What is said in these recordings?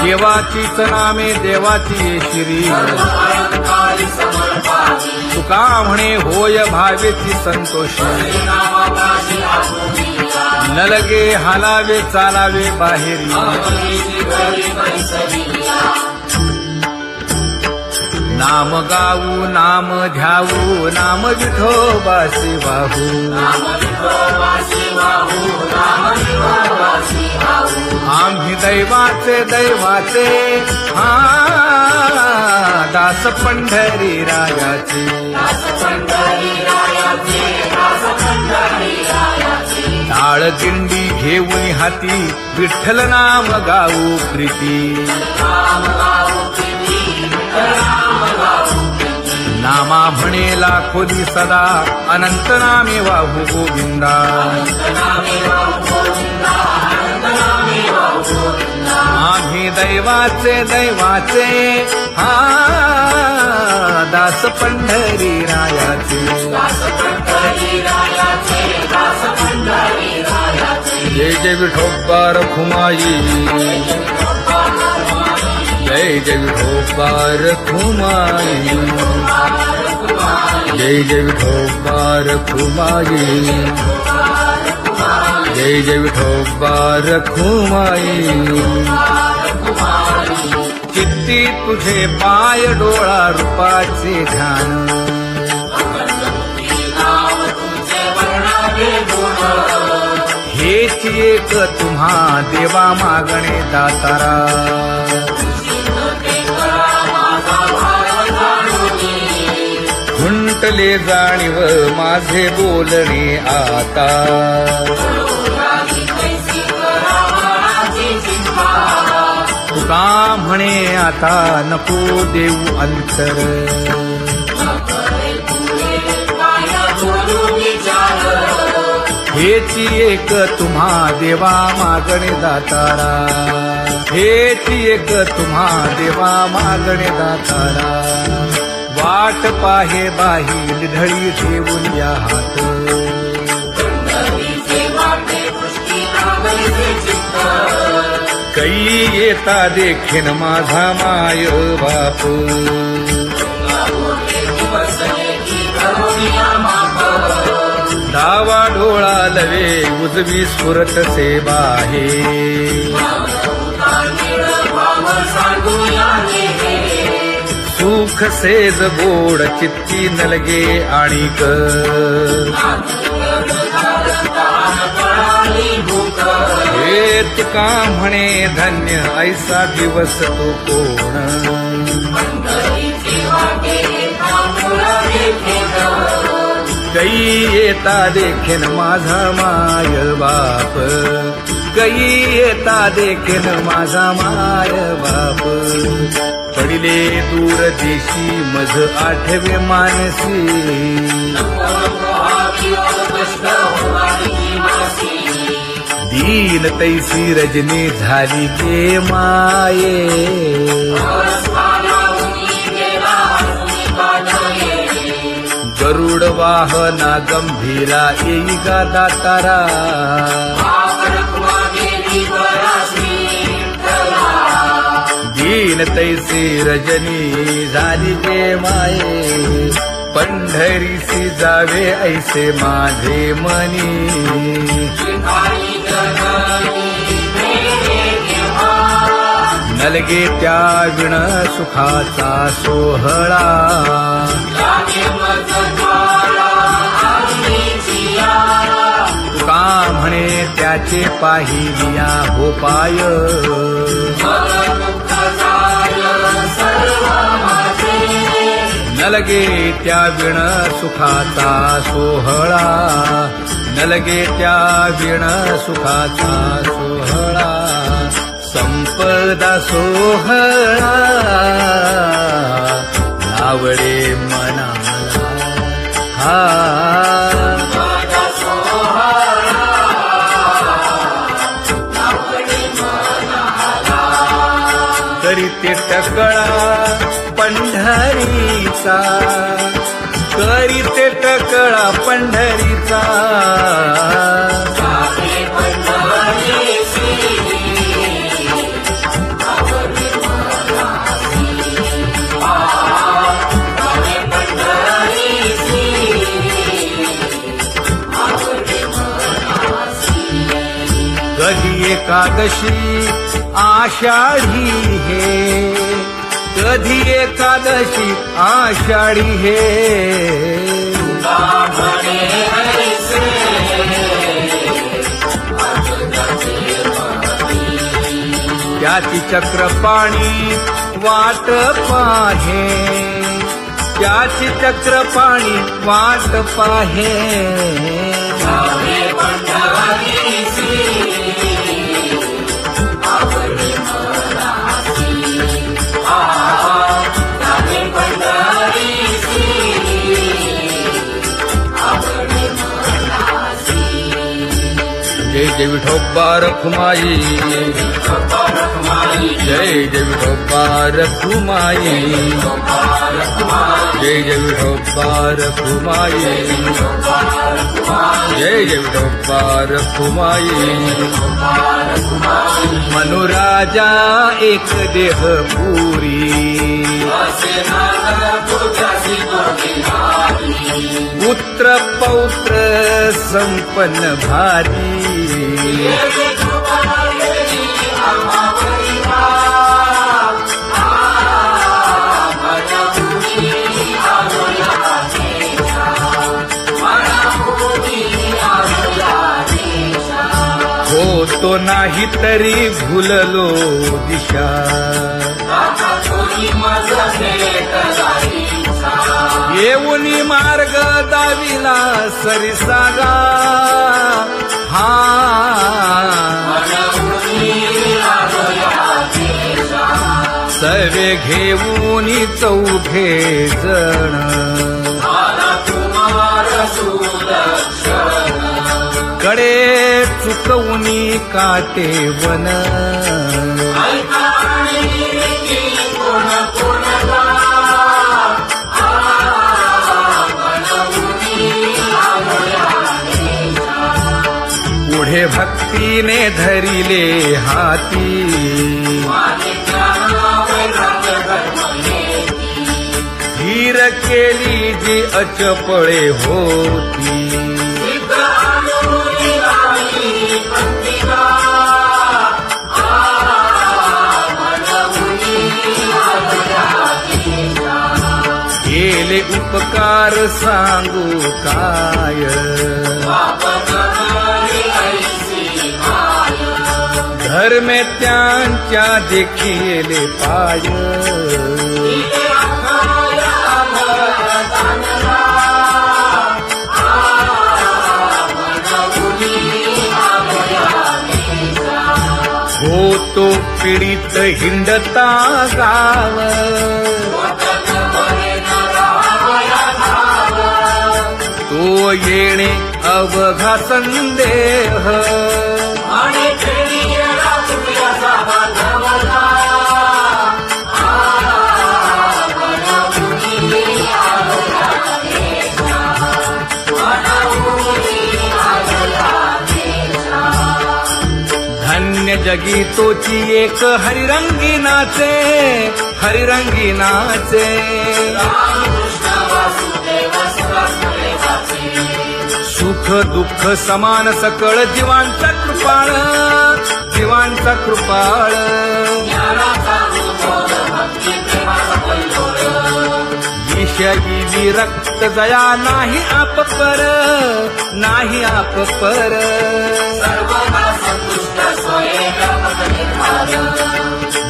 देवाचीच नामे देवाची श्री तुका म्हणे होय भावेची संतोषी न लगे हालावे चालावे बाहेरी नाम गाऊ नाम ध्याऊ नाम विठोबासी वाहू आम्ही दैवाचे दैवाचे हा दास पंढरी रायाचे टाळ दिंडी घेऊन हाती विठ्ठल नाम गाऊ प्रीती नामा म्हणे लाखोदी सदा अनंत नामे वाहू गोविंदा आम्ही दैवाचे दैवाचे हा दास पंढरी रायाचे जय जय विठोबा रखुमाई जय जय विठोबा रखुमाई जय जय विठोबा रखुमाई जय जय विठोबा रखुमाई चित्ती तुझे पाय डोळा रूपाचे ध्यान हेच एक तुम्हा देवा मागणे दातारा खुंटले जाणीव माझे बोलणे आता तुका म्हणे आता नको देऊ अंतर हेची एक तुम्हा देवा मागणे दातारा हेची एक तुम्हा देवा मागणे दातारा वाट पाहे बाही ढळी ठेवून या हात कै येता देखीन माझा माय बाप डावा डोळा लवे उजवी स्फुरत से बाहे सुख सेज गोड चित्ती नलगे आणिक हे तुका म्हणे धन्य ऐसा दिवस तो कोण कै येता देखीन माझा माय बाप कै येता देखीन माझा माय बाप पडिले दूर देशी मज आठवे मानसी दीन तैसी रजनी झाली गे माये गरुड वाहना गंभीरा येई गा दातारा दीन तैसी रजनी झाली गे माये पंढरीसी जावे ऐसे माझे मनी नलगे त्या विण सुखाचा सोहळा तुका म्हणे त्याचे पाहिलिया हो पाय नलगे त्या विण सुखाचा सोहळा नलगे त्या विण सुखाचा सोहळा संपदा सोहळा आवडे मनाला हा करीते टकळा पंढरीचा करीते टकळा पंढरीचा एकादशी आषाढी हे, कधी एकादशी आषाढी हे. त्याची चक्रपाणी वाट पाहे, त्याची चक्रपाणी वाट पाहे. जय जय विठोबा रखुमाई, जय जय विठोबा रखुमाई, जय जय विठोबा रखुमाई, जय जय विठोबा रखुमाई. मनुराजा एक देह पुरी, पुत्र पौत्र संपन्न भारी. होतो नाही तरी भुललो दिशा, येऊनी मार्ग दाविला सरिसागा. हा सर्वे घेऊनी चौघे जण, कडे चुकवूनी काटे वन. पुढे भक्तीने धरिले हाती, धीर केली जी अचपळे होती. केले उपकार सांगू काय, धर्मे त्यांच्या देखिले पाय. होतो पीडित हिंडता गाव, तो येणे अवघा संदेह. धन्य जगी तोची एक हरिरंगी नाचे, हरिरंगी नाचे. सुख दुःख समान सकळ जीवांचा कृपाळ, जीवांचा कृपाळ. विषयी विरक्त जया नाही आप पर, नाही आप पर.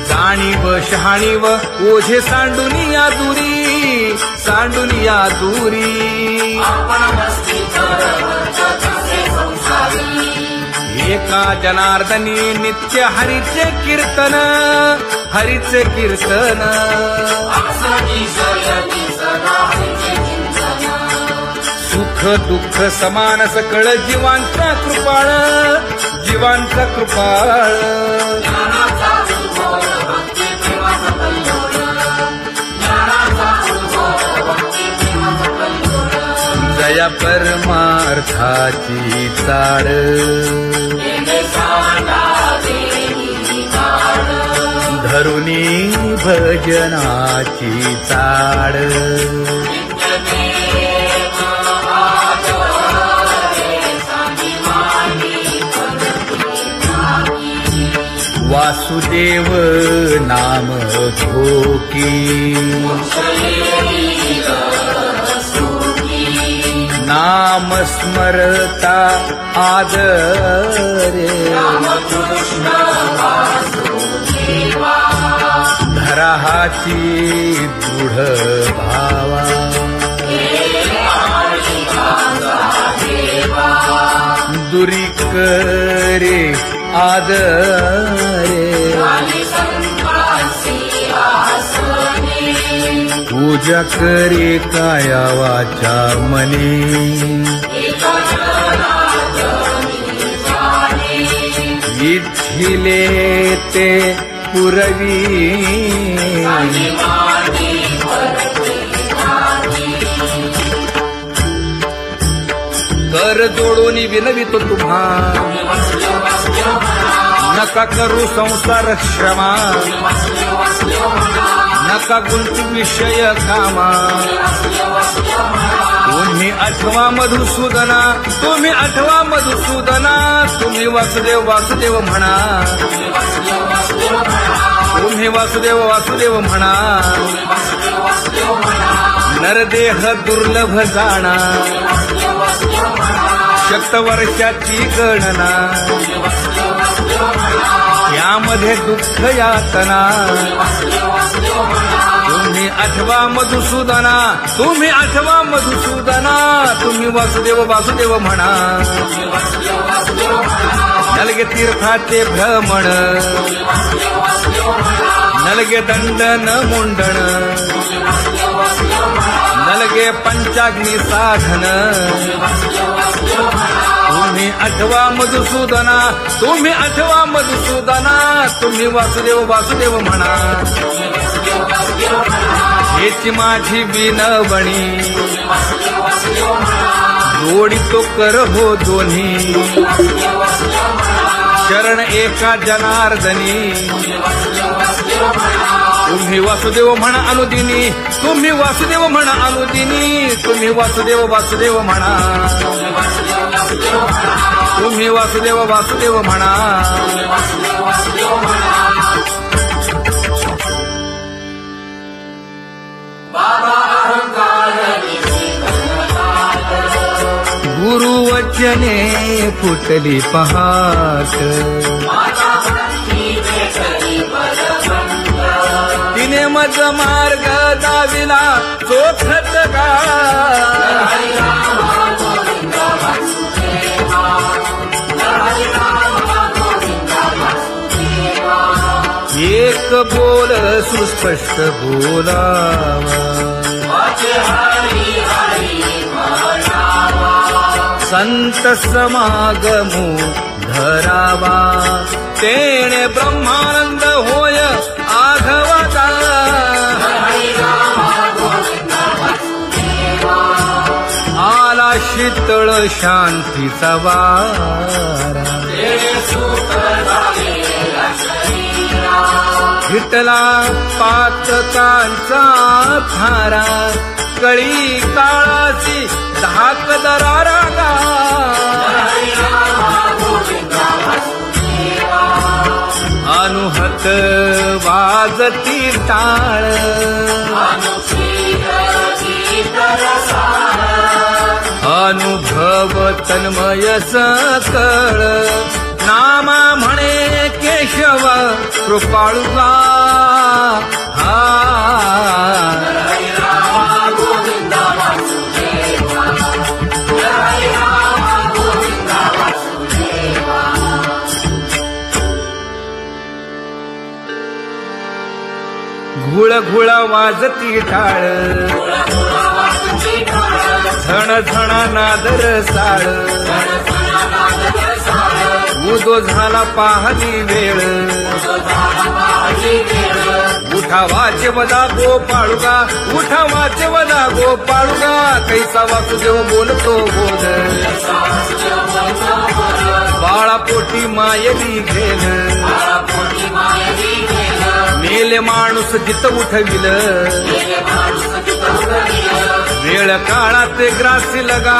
जाणीव शहाणीव ओझे सांडुनिया दुरी, सांडुनिया दुरी. एका जनार्दनी नित्य हरीचे कीर्तन, हरीचे कीर्तन. सुख दुःख समान सकळ जीवांचा कृपाळ, जीवांचा कृपाळ. जया परमार्थाची चाड, धरुनी भजनाची चाड. वासुदेव नाम घोकी नाम स्मरता आदरे धरा हाती दृढ भावा दुरी करे आदरे पूजा करे काया वाचा मने विठिले ते पुरवी कर जोडून विनवितो तुम्हा नका करू संसार क्षमा नका गुंतू विषय कामा तुम्ही आठवा मधुसूदना तुम्ही आठवा मधुसूदना तुम्ही वासुदेव वासुदेव म्हणा तुम्ही वासुदेव वासुदेव म्हणा नरदेह दुर्लभ जाणा शतवर्षाची गणना यामध्ये दुःख यातना तुम्ही आठवा मधुसूदना तुम्ही आठवा मधुसूदना तुम्ही वासुदेव वासुदेव म्हणा नलगे तीर्थाचे भ्रमण नलगे दंडन मुंडण नलगे पंचाग्नी साधन तुम्ही आठवा मधुसूदना तुम्ही आठवा मधुसूदना तुम्ही वासुदेव वासुदेव म्हणा हेची माझी विनवणी जोडी तो कर हो दोन्ही शरण एका जनार्दनी तुम्ही वासुदेव म्हणा अनुदिनी तुम्ही वासुदेव म्हणा अनुदिनी तुम्ही वासुदेव वासुदेव म्हणा तुम्ही वासुदेव वासुदेव म्हणा गुरुवचने फुटली पहाट तिने मज मार्ग दाविला चोखत का एक बोल सुस्पष्ट बोलावा संत समागमो धरावा तेणे ब्रह्मानंद होय आघवता आला शीतळ शांतीचा वारा विठला पातकांचा थारा कळी काळाची धाक दरारा अनुहत वाजती टाळ अनुभव तन्मय सकळ नामा म्हणे केशव कृपाळुगा हा घुळ घुळ वाजती टाळ झण झण नादर साळ उदो झाला पाहली वेळ उठा वाचे वदा गोपाळुगा उठा वाचे वदा गोपाळुगा कैसा वासुदेव बोलतो बोध बाळा पोटी मायली घेल मेले माणूस जित उठविल वेळ काळात ग्रासी लगा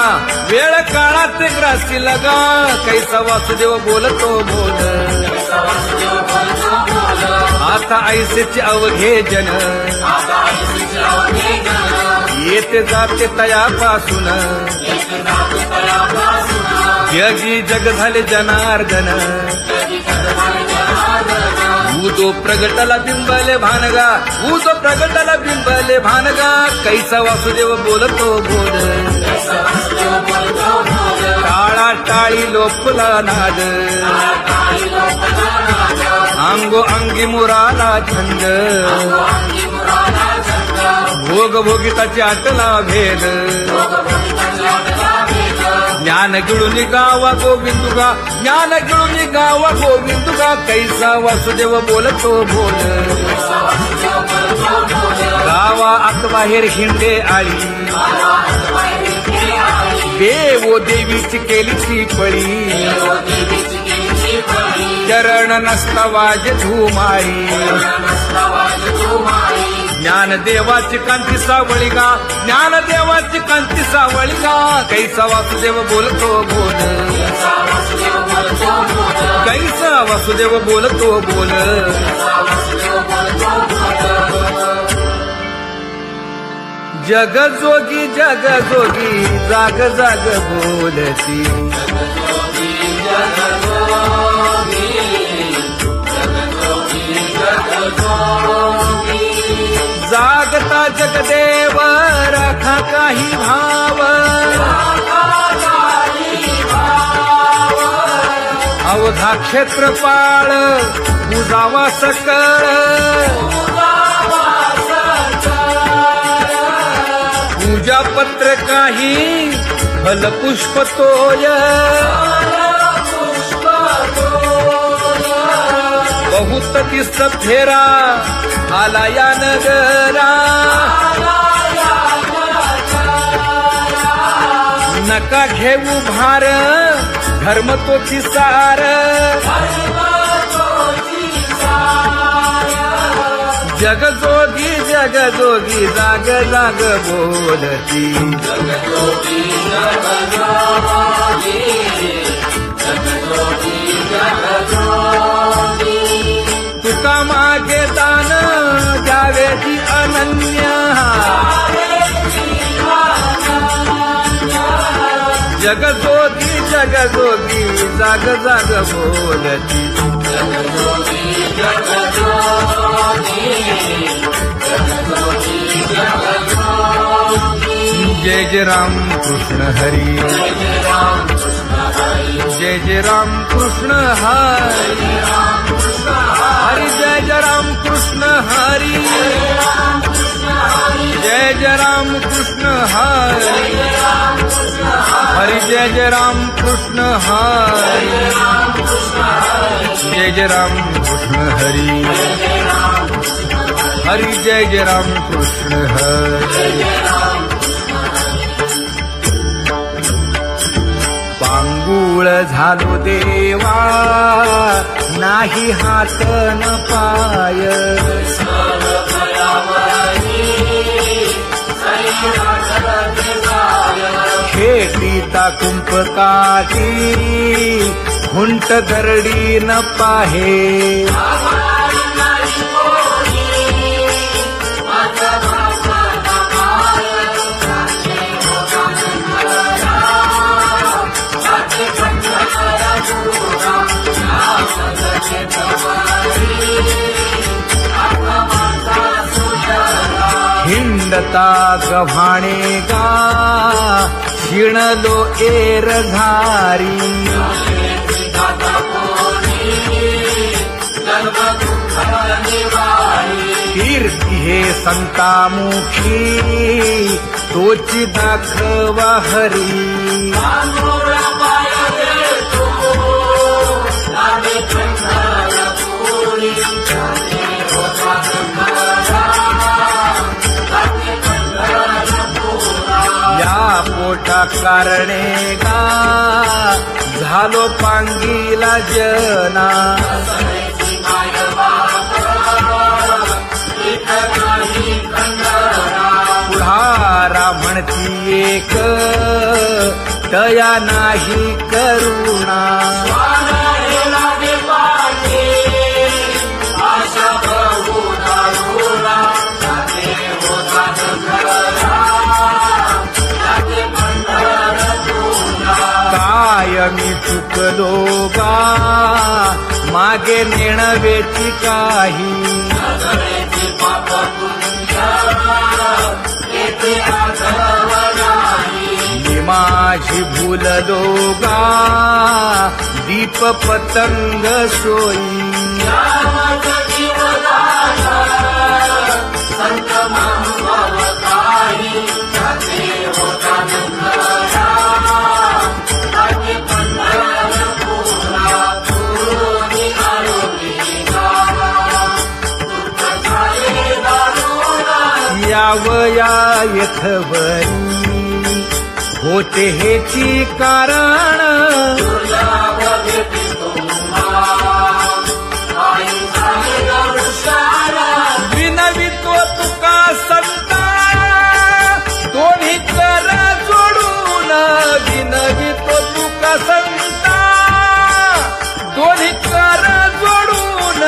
वेळ काळात ग्रासी लगा कैसा वासुदेव बोलतो बोल आता ऐसेचे अवघे जन येते जाते तयापासून जगी जग झाले जनार्दन ऊदो प्रगटला बिंबले भानगा ऊदो प्रगटला बिंबले भानगा कैसा वासुदेव बोलतो बोल टाळा टाळी लोपला नाद अंगो अंगी मुराला छंद भोग भोगिताची आटला भेद ज्ञान गिळून गावा गोविंदुगा ज्ञान गिळून गावा गोविंदुगा कैसा वासुदेव बोलतो बोल गावा आतबाहेर हिंडे आळी देवो देवीची केलीची पळी चरण नसता वाज धुमाळी ज्ञान देवाची कांती सावळी गा ज्ञान देवाची कांती सावळी गा कैसा वासुदेव बोलतो बोल कैसा वासुदेव बोलतो बोल जग जोगी जाग जाग बोलती जागता जगदेव राखा काही भाव अवघा क्षेत्रपाळ उजावा सकळ पूजा पत्र काही फलपुष्प तोय बहुत दिस फेरा आला या नगरा नका घेऊ भार धर्म तोची सार जग जोगी जाग जाग बोलती तुका मागे दान द्यावेची अनन्य जग जोगी जाग जाग बोलती जय जय राम कृष्ण हरी जय जय राम कृष्ण हरी हरि जय जय राम कृष्ण हरी जय जय राम कृष्ण हरी हरि जय जय राम कृष्ण हरी जय जय राम कृष्ण हरी हरि जय जय राम कृष्ण हरी पांगुळ झालो देवा नाही हात न पाय खेटीता कुंपकाठी हुंट दरडी न पाहे हिंडता गव्हाणे गा शिणलो एर घारी कीर्ती हे संतामुखी तोची दाखवा हरी या पोटा कारणे गा झालो पांगीला जना पुढारा म्हणती एक दया नाही करुणा मी चुकलो गा मागे नेणवेची काही मी माझी भूललो गा दीप पतंग सोयी यावया यथवरी होते हेची कारण विनवितो तुका संता दोन्ही कर जोडून विनवितो तुका संता दोन्ही कर जोडून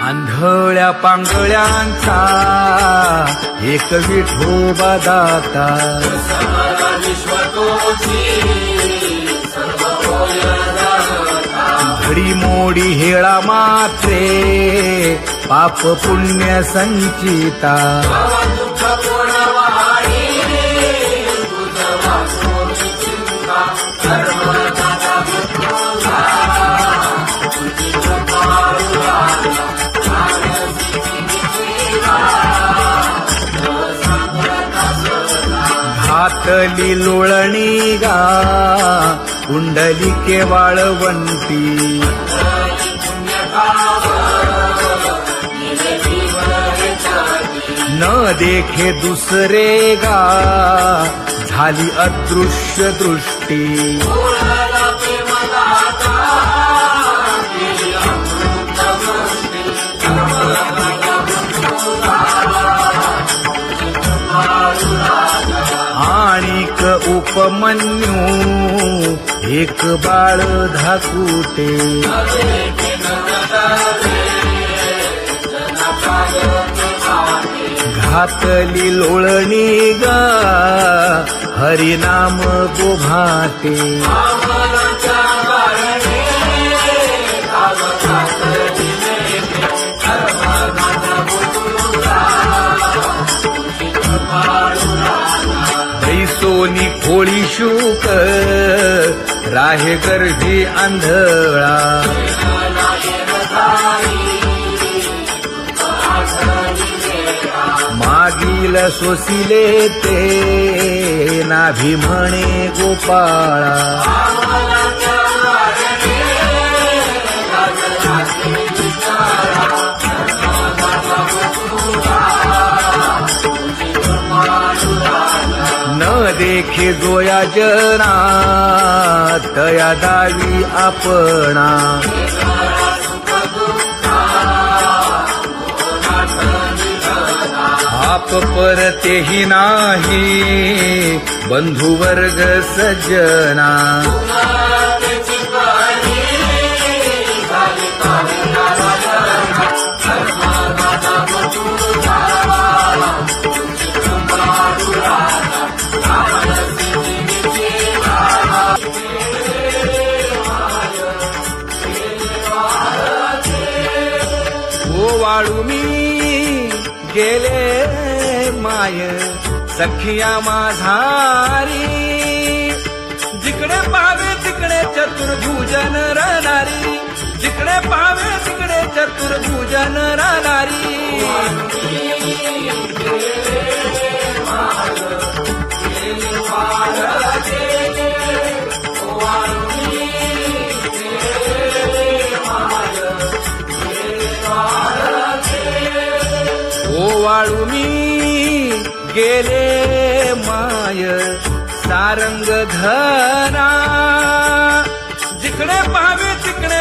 आंधळ्या पांगळ्यांचा एक विठोबा दाता घडी मोडी हेळा मात्रे पाप पुण्य संचिता घातली लोळणी गा कुंडली केवाळवंती न देखे दुसरे गा झाली अदृश्य दृष्टी आणिक उपमन्यू एक बाळ धाकुटे घातली लोळणी गा हरिनाम गोभाटे सोनी खोळी शूक राहे गर्भी आंधळा मागील सोसिले ते नाभी म्हणे गोपाळा न देखे जोया जना तया दावी आपणा आप परतेही नाही बंधुवर्ग सज्जना वाळू मी गेले माय सखिया माझारी जिकडे पावे तिकडे चतुर्भुजन राहणारी जिकडे पावे तिकडे चतुर्भुजन राहणारी वाळू मी गेले माय सारंग धरा जिकडे पाहावे तिकडे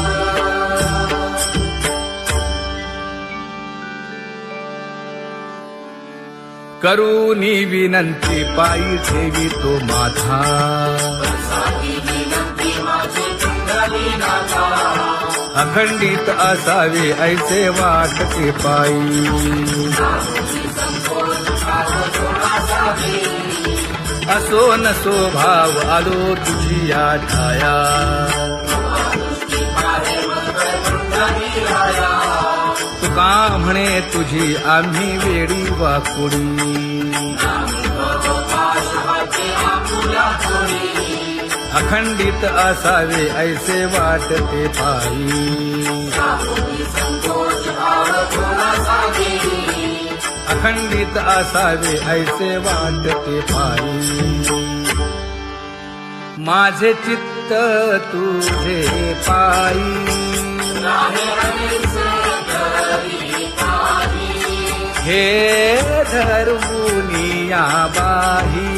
करूनी विनंती पायी ठेवी तो माथा अखंडित असावे ऐसे वाटते पायी असो नसो भाव आलो तुझी या ठाया तुका म्हणे तुझी आम्ही वेडी वाकुडी अखंडित असावे ऐसे वाटते पायी अखंडित असावे ऐसे वाटते पायी माझे चित्त तुझे पायी हे धर्मुनिया बाही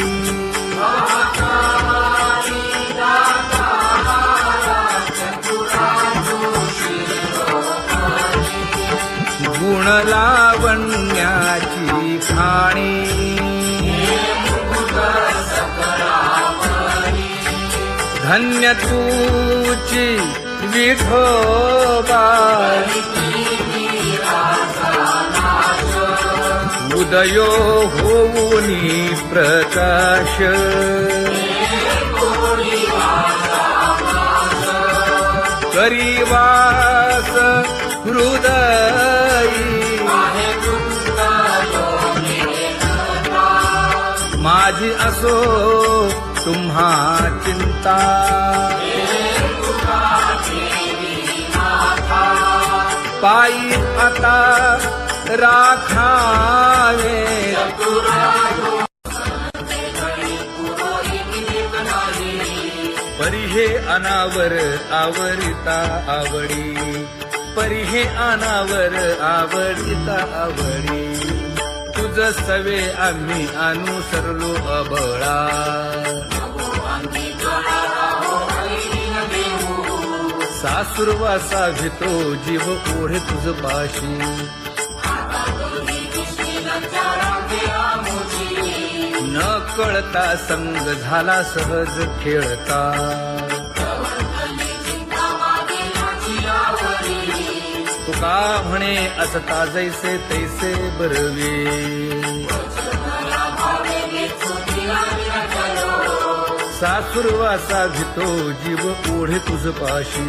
गुण लावण्याची खाणी धन्य तूची विठोबा उदयो होऊनी प्रकाश करीवास हृदयी माझी असो तुम्हा चिंता पायी आता राखावे परिहे अनावर आवरिता आवडी परिहे अनावर आवडिता आवडी तुझ सवे आम्ही अनुसरलो अबळा सासुरवासा भितो जीव ओढे तुझ पाशी न कळता संग झाला सहज खेळता तुका म्हणे असता जैसे तैसे बरवे सासुरवासा भितो जीव ओढे तुझ पाशी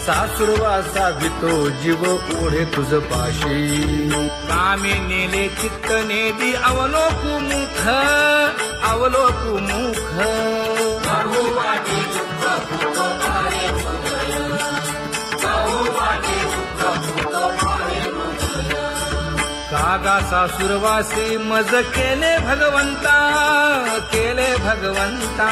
सासुरवासा भितो जीव ओढे तुझ पाशी कामी नेले चित्त नेदी अवलोकु मुख अवलोकु मुख कागा सासुरवासी मज केले भगवंता केले भगवंता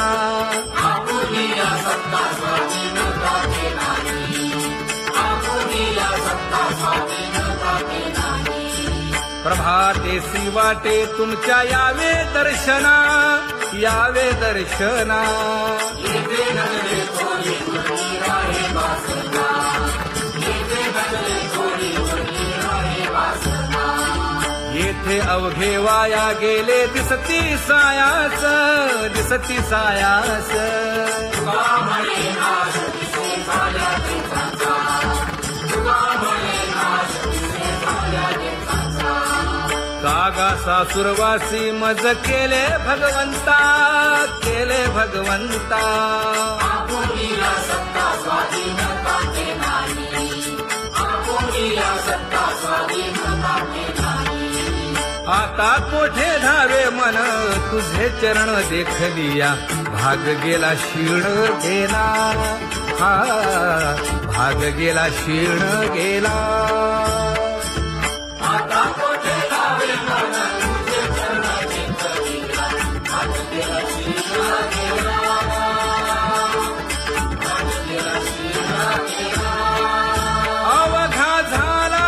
प्रभातेसी वाटे तुमच्या यावे दर्शना यावे दर्शना येथे अवघे वाया गेले दिसती सायास दिसती सायास कागा सासुरवासी मज केले भगवंता केले भगवंता आता कोठे धावे मन तुझे चरण देखलिया भाग गेला क्षीण गेला हा भाग गेला क्षीण गेला अवघा झाला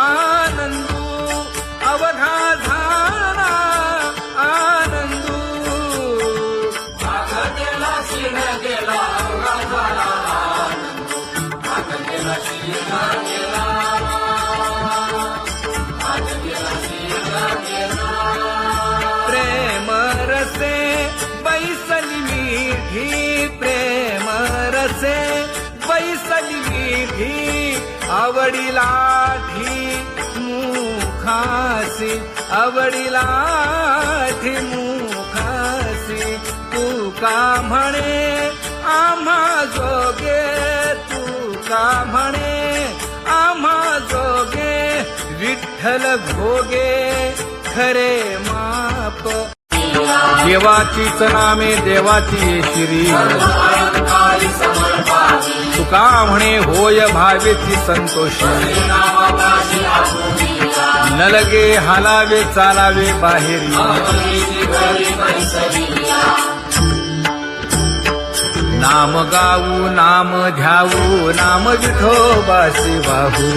आनंदू अवघा झाला आनंदू गेला रसे बैसली मीठी प्रेम रसे बैसली मीठी आवडिलाठी मुखासी आवडिलाठी मुखासी तू का म्हणे आम्हा जोगे तू का म्हणे आम्हा जोगे विठ्ठल भोगे खरे माप देवाचीच नामे देवाची श्री तुका म्हणे होय भावेची संतोषी न लगे हालावे चालावे बाहेरी नाम गाऊ नाम ध्याऊ नाम विठोबासी वाहू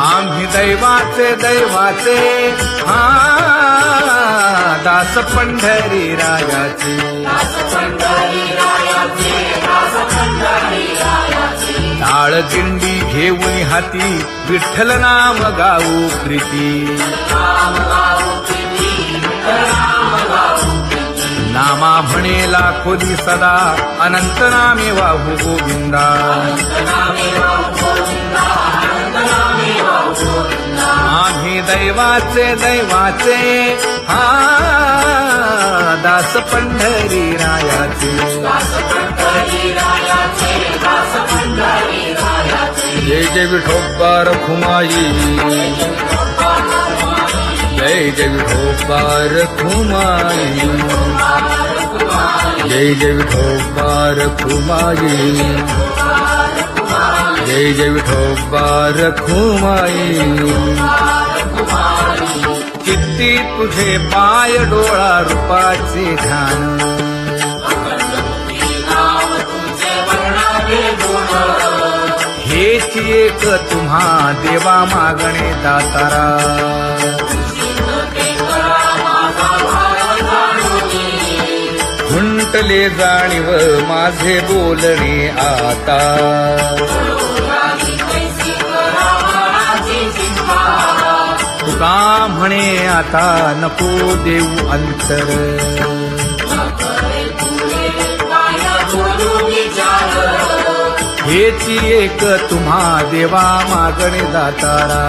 आम्ही दैवाचे दैवाचे हा दास पंढरी रायाचे टाळ दिंडी घेऊन हाती विठ्ठल नाम गाऊ प्रीती नामा म्हणे लाखोदी सदा अनंत नामे वाहू गोविंदा आम्ही दैवाचे दैवाचे हा दास पंढरी रायाचे जय जय विठोबा रखुमाई जय जय विठोबा रखुमाई जय जय विठोबा रखुमाई जय जय विठोबा रखुमाई चित्ती तुझे पाय डोळा रूपाचे ध्यान हेच एक तुम्हा देवा मागणे दातारा खुंटले जाणीव माझे बोलणे आता तुका म्हणे आता नको देऊ अंतर हेच एक तुम्हा देवा मागणे दातारा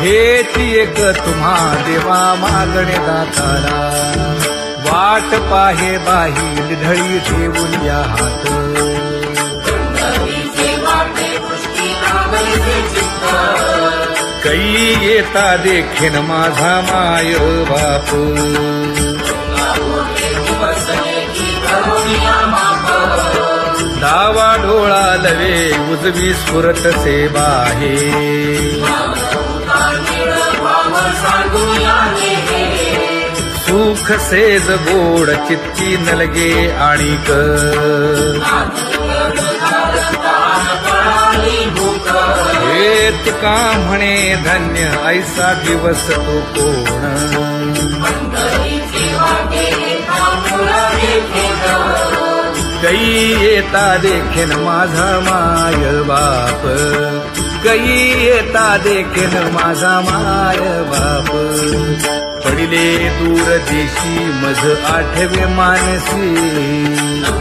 हेच एक तुम्हा देवा मागणे दातारा वाट पाहे बाही ढळी ठेवून या हात कै येता देखीन माझा माय बाप डावा डोळा लवे उजवी स्फुरत से बाहे सुख सेज गोड चित्ती नलगे आणिक हे तुका म्हणे धन्य ऐसा दिवस तो कोण कै येता देखीन माझा माय बाप कै येता देखीन माझा माय बाप पडिले दूर देशी मज आठवे मानसी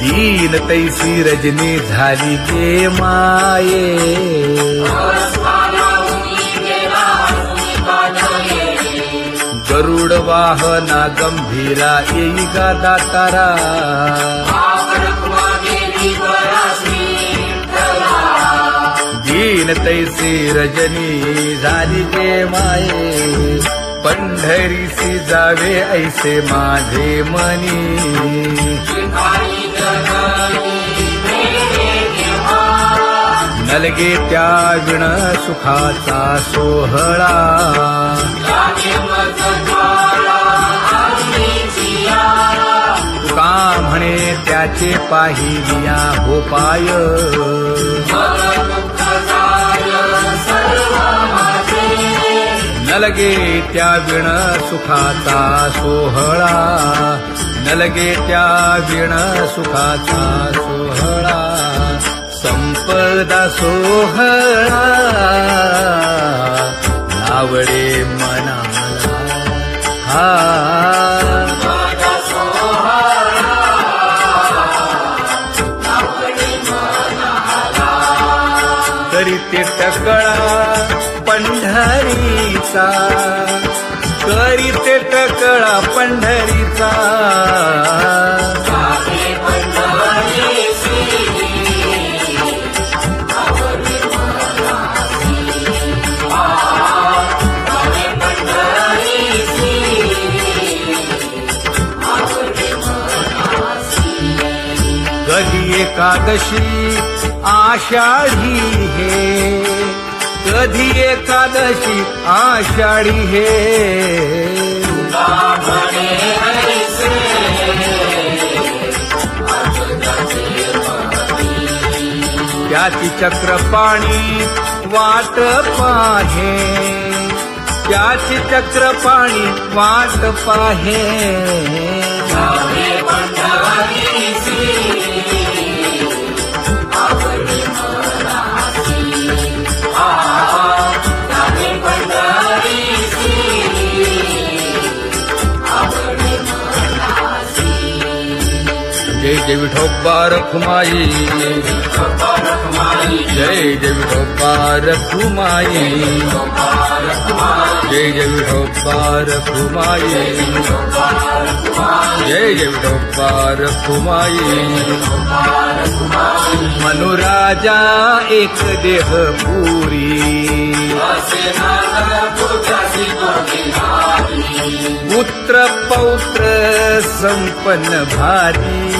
दीन तैसी रजनी झाली गे माये गरुड वाहना गंभीरा येई गा दातारा दीन तैसी रजनी झाली गे माये पंढरीसी जावे ऐसे माझे मनी नलगे त्या विण सुखाचा सोहळा तुका म्हणे त्याचे पाहिलिया हो पाय नलगे त्या विण सुखाचा सोहळा नलगे त्या विण सुखाचा सोहळा पदा सोहळा लावळे मनाला हा करीते टकळा पंढरीचा करीते टकळा पंढरीचा कधी एकादशी आषाढी हे कधी एकादशी आषाढी हे त्याची चक्रपाणी वाट पाहे त्याची चक्रपाणी वाट पाहे जय जय विठोबा रखुमाई जय जय विठोबा रखुमाई जय जय विठोबा रखुमाई जय जय विठोबा रखुमाई मनुराजा एक देह पुरी पुत्र पौत्र संपन्न भारी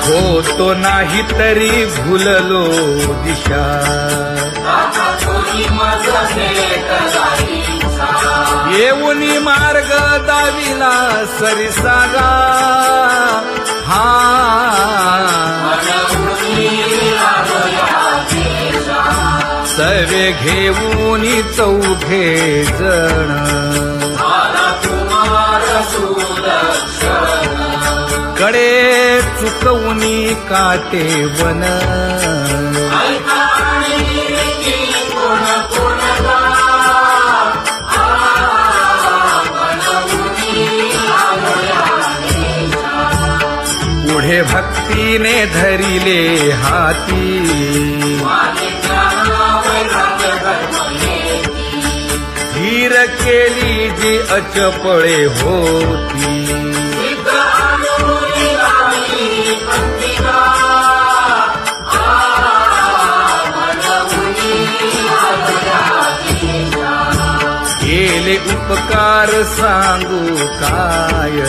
हो तो नाही तरी भुललो दिशा येऊनी मार्ग दाविला सरिसागा हा सर्वे घेऊनी चौघे जण कडे चुकवूनी काटे वन पुढे भक्तीने धरिले हाती धीर केली जी अचपळे होती केले उपकार सांगू काय